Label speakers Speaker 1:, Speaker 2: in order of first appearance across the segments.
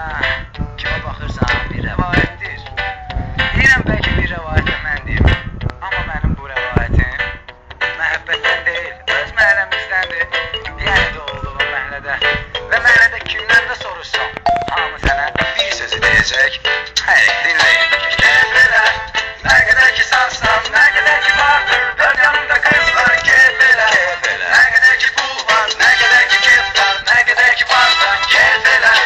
Speaker 1: Kimə baxırsan, bir rəvayətdir. Deyirəm bəlkə bir rəvayətə mən deyim. Amma mənim bu rəvayətim məhəbbətdən deyil, öz məhəlləmizdəndir. Yəni də olduğum məhəllədə. Və məhəllədə kimdən də soruşsam, hamı sənə bir sözü deyəcək. Hələ dinləyin. Keyfələr, nə qədər ki sarsam, nə qədər ki vardır, dörd yanımda qız var, keyfələr. Nə qədər ki pul var, nə qədər ki keyf var, nə qədər ki varsan, keyfələr.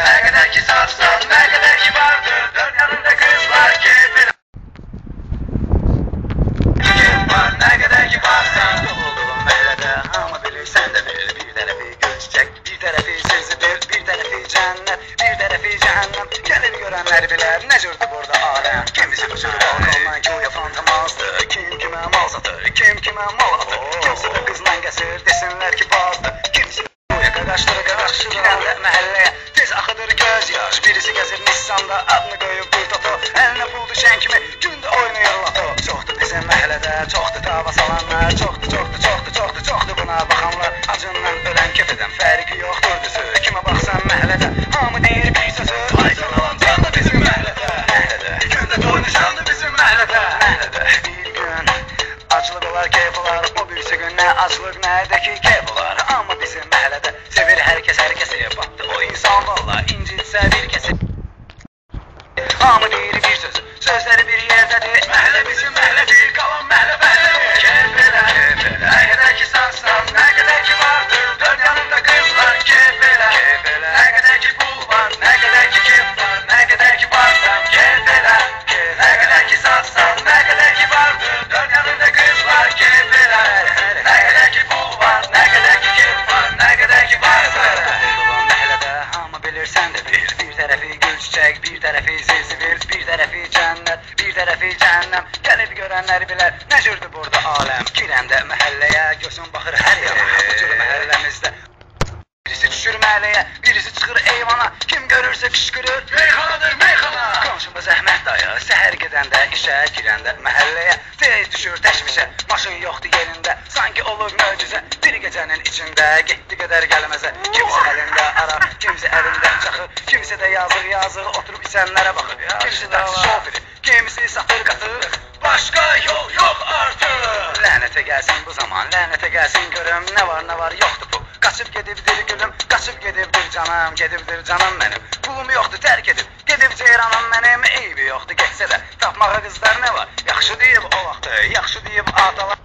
Speaker 1: Nə qədər ki sarsam, nə qədər ki vardır, dörd yanımda qız var, keyfələr. Keyf var, nə qədər ki varsan, doğulduğum məhəllədə hamı bilir, sən də bil. Bir tərəfi gül çiçək, bir tərəfi sezibir, bir tərəfi cənnət, bir tərəfi cəhənnəm. Gəlib görənlər bilər, nə cürdür burada aləm. Kimisi bu cür balkondan güya fantamazdır, kim kimə mal satır, kim kimə mal atır. Kimisi də qızla kəsir, desinlər ki bazdır. Kimisi güya qaqaşdır, girəndə məhəlləyə tez axıdır göz yaş. Birisi gəzir Nissan'da, adını qoyub bir toto, əlinə pul düşən kimi gündə oynayır lato. Çoxdur bizim məhəllədə, çoxdur dava salanlar, çoxdur buna baxanlar. Acından ölən kefədən fərqi yoxdur düzü. Kimə baxsan məhəllədə, hamı deyir bir sözü. Aysan alan canlı bizim məhəllədə, gündə doynuşandı bizim məhəllədə. Bir gün aclıq olar, keyf olar, o birisi gün nə aclıq, nə də ki keyf olar. Amma bizim məhəllədə sevir hər kəs hər kəsi, batdı o insan valla, incitsə bir kəsi. Hamı deyir bir sözü, sözləri bir yerdədir. Məhəllə bizim məhəllədir, qalan məhəllə məhəllədir. Keyfələr, nə qədər ki sarsam, nə qədər ki vardır, dörd yanımda qız var, keyfələr. Nə qədər ki pul var, nə qədər ki keyf var, nə qədər ki varsan, keyfələr. Nə qədər ki sarsam, nə qədər ki vardır, dörd yanımda qız var, keyfələr. Nə qədər ki pul var, nə qədər ki keyf var, nə qədər ki varsan. Doğulduğum məhəllədə hamı bilir, sən də bil. Bir tərəfi gül çiçək, bir tərəfi zilzibil, bir tərəfi cənnət, bir tərəfi cəhənnəm. Gəlib görənlər bilər, nə cürdür burada aləm. Girəndə məhəlləyə, gözün baxır hər yana, bu cür məhəlləmizdə. Birisi düşür məhəlləyə, birisi çıxır eyvana, kim görürsə qışqırır, meyxanadır meyxana. Qonşumuz Əhməd dayı, səhər gedəndə işə, girəndə məhəlləyə, tez düşür təşvişə, maşın yoxdur yerində, sanki olur möcüzə. Bir gecənin içində getdi qədər gəlməzə, kimisi əlində araq, kimisi əlində çaxır, kimisi də yazıq oturub içənlərə baxır, kimisi taksi şoförü, kimisi satır qatır, başqa yol yox artıq. Lənətə gəlsin bu zaman, lənətə gəlsin görüm, nə var yoxdur bu. Qaçıb gedibdir gülüm, qaçıb gedibdir canım, gedibdir canım mənim. Pulum yoxdur, tərk edib, gedib ceyranım mənim, eybi yoxdur, getsə də tapmağa qızlar nə var? Yaxşı deyib o vaxtı, yaxşı deyib atalar.